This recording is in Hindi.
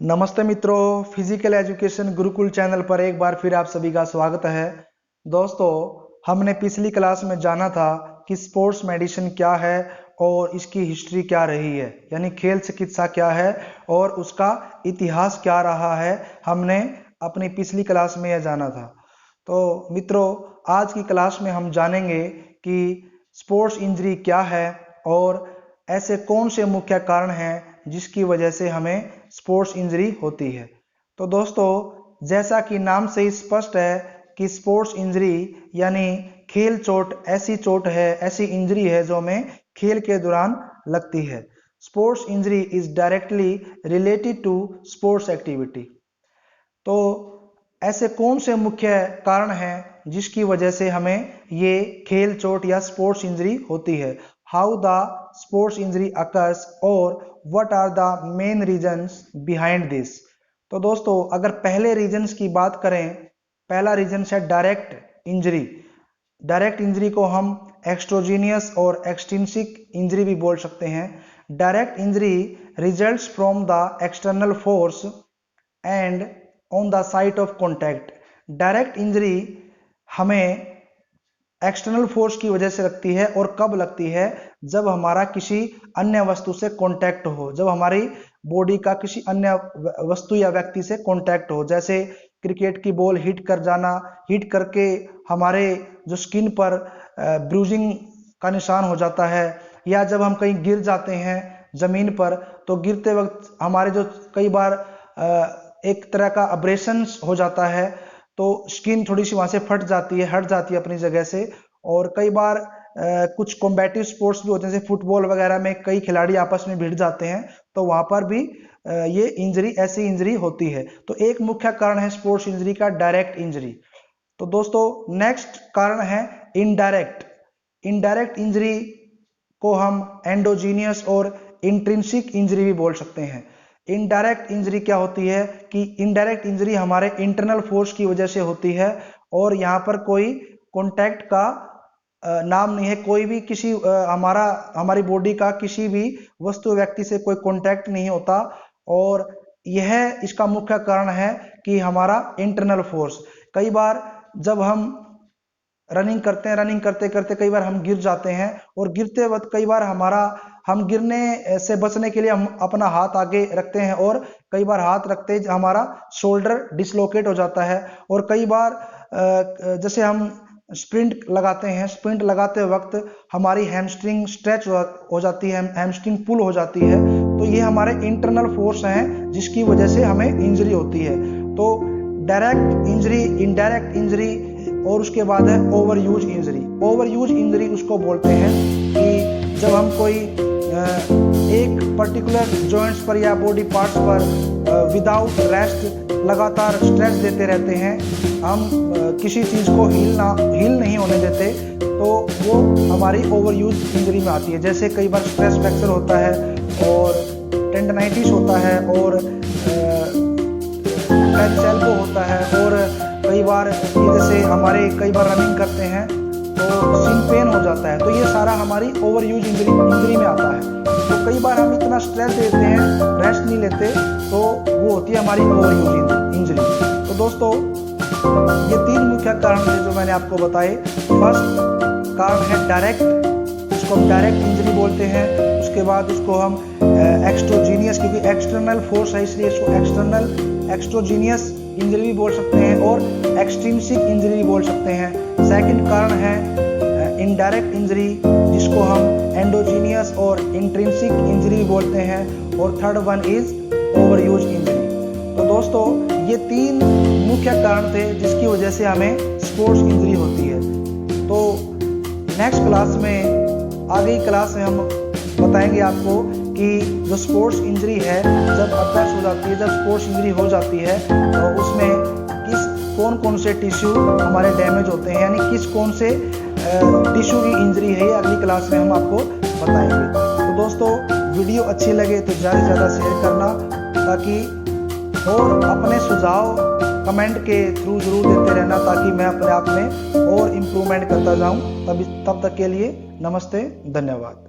नमस्ते मित्रों, फिजिकल एजुकेशन गुरुकुल चैनल पर एक बार फिर आप सभी का स्वागत है। दोस्तों, हमने पिछली क्लास में जाना था कि स्पोर्ट्स मेडिसिन क्या है और इसकी हिस्ट्री क्या रही है, यानी खेल चिकित्सा क्या है और उसका इतिहास क्या रहा है। हमने अपनी पिछली क्लास में यह जाना था। तो मित्रों, आज की क्लास में हम जानेंगे कि स्पोर्ट्स इंजरी क्या है और ऐसे कौन से मुख्य कारण हैं जिसकी वजह से हमें स्पोर्ट्स इंजरी होती है। तो दोस्तों, जैसा कि नाम से ही स्पष्ट है कि स्पोर्ट्स इंजरी यानी खेल चोट ऐसी चोट है, ऐसी इंजरी है जो हमें खेल के दौरान लगती है। Sports injury is directly related to sports activity. तो ऐसे कौन से मुख्य कारण हैं जिसकी वजह से हमें ये खेल चोट या स्पोर्ट्स इंजरी होती है। How the sports injury occurs और what are the main reasons behind this. तो दोस्तों, अगर पहले रीजंस की बात करें, पहला रीजन है डायरेक्ट इंजरी। डायरेक्ट इंजरी को हम एक्सट्रोजीनियस और एक्सट्रिंसिक इंजरी भी बोल सकते हैं। Direct injury results from the external force and on the site of contact. Direct injury हमें एक्सटर्नल फोर्स की वजह से लगती है। और कब लगती है? जब हमारा किसी अन्य वस्तु से कांटेक्ट हो, जब हमारी बॉडी का किसी अन्य वस्तु या व्यक्ति से कांटेक्ट हो। जैसे क्रिकेट की बॉल हिट कर जाना, हिट करके हमारे जो स्किन पर ब्रूजिंग का निशान हो जाता है, या जब हम कहीं गिर जाते हैं जमीन पर, तो गिरते वक्त हमारे जो कई बार एक तरह का अब्रेशंस हो जाता है, तो स्किन थोड़ी सी वहां से फट जाती है, हट जाती है अपनी जगह से। और कई बार कुछ कॉम्बैटिव स्पोर्ट्स भी होते हैं, जैसे फुटबॉल वगैरह में कई खिलाड़ी आपस में भिड़ जाते हैं, तो वहां पर भी ये इंजरी, ऐसी इंजरी होती है। तो एक मुख्य कारण है स्पोर्ट्स इंजरी का डायरेक्ट इंजरी। तो दोस्तों, नेक्स्ट कारण है इनडायरेक्ट। इनडायरेक्ट इंजरी को हम एंडोजीनियस और इंट्रिंसिक इंजरी भी बोल सकते हैं। इनडायरेक्ट इंजरी क्या होती है कि इनडायरेक्ट इंजरी हमारे इंटरनल फोर्स की वजह से होती है और यहाँ पर कोई कॉन्टैक्ट का नाम नहीं है। कोई भी किसी हमारी बॉडी का किसी भी वस्तु व्यक्ति से कोई कॉन्टैक्ट नहीं होता। और यह इसका मुख्य कारण है कि हमारा इंटरनल फोर्स। कई बार जब हम रनिंग करते हैं, रनिंग करते करते कई बार हम गिर जाते हैं, और गिरते वक्त कई बार हम गिरने से बचने के लिए हम अपना हाथ आगे रखते हैं, और कई बार हाथ रखते ही हमारा शोल्डर डिसलोकेट हो जाता है। और कई बार जैसे हम स्प्रिंट लगाते हैं, स्प्रिंट लगाते वक्त हमारी हैमस्ट्रिंग स्ट्रेच हो जाती है, हैमस्ट्रिंग पुल हो जाती है। तो ये हमारे इंटरनल फोर्स हैं जिसकी वजह से हमें इंजरी होती है। तो डायरेक्ट इंजरी, इनडायरेक्ट इंजरी, और उसके बाद है over use injury. Over use injury उसको बोलते हैं कि जब हम कोई एक पर्टिकुलर जॉइंट्स पर या बॉडी पार्ट्स पर विदाउट रेस्ट लगातार स्ट्रेस देते रहते हैं, हम किसी चीज़ को हील नहीं होने देते, तो वो हमारी ओवर यूज इंजरी में आती है। जैसे कई बार स्ट्रेस फ्रैक्चर होता है और टेंडनाइटिस होता है और एल्बो होता है, और कई बार जैसे हमारे कई बार रनिंग करते हैं तो सिन पेन हो जाता है। तो ये सारा हमारी ओवर यूज इंजरी में आता है। तो कई बार हम इतना स्ट्रेस देते हैं, रेस्ट नहीं लेते, तो वो होती है हमारी ओवर यूज इंजरी। तो दोस्तों, ये तीन मुख्य कारण थे जो मैंने आपको बताए। फर्स्ट कारण है डायरेक्ट, उसको हम डायरेक्ट इंजरी बोलते हैं। उसके बाद उसको हम एक्सट्रोजीनियस, क्योंकि एक्सटर्नल फोर्स है इसलिए इसको एक्सट्रोजीनियस इंजरी भी बोल सकते हैं और एक्सट्रिंसिक इंजरी भी बोल सकते हैं। सेकंड कारण है इनडायरेक्ट इंजरी, जिसको हम एंडोजीनियस और इंट्रिंसिक इंजरी भी बोलते हैं। और third one is over use injury. तो दोस्तों, ये तीन मुख्य कारण थे जिसकी वजह से हमें स्पोर्ट्स इंजरी होती है। तो नेक्स्ट क्लास में, आगे क्लास में हम बताएंगे आपको कि जो स्पोर्ट्स इंजरी है जब अकर्स हो जाती है, जब स्पोर्ट्स इंजरी हो जाती है, तो उसमें कौन कौन से टिश्यू हमारे डैमेज होते हैं, यानी कौन से टिश्यू की इंजरी है, ये अगली क्लास में हम आपको बताएंगे। तो दोस्तों, वीडियो अच्छी लगे तो ज़्यादा से ज़्यादा शेयर करना, ताकि और अपने सुझाव कमेंट के थ्रू जरूर देते रहना, ताकि मैं अपने आप में और इम्प्रूवमेंट करता जाऊं। तब तक के लिए नमस्ते, धन्यवाद।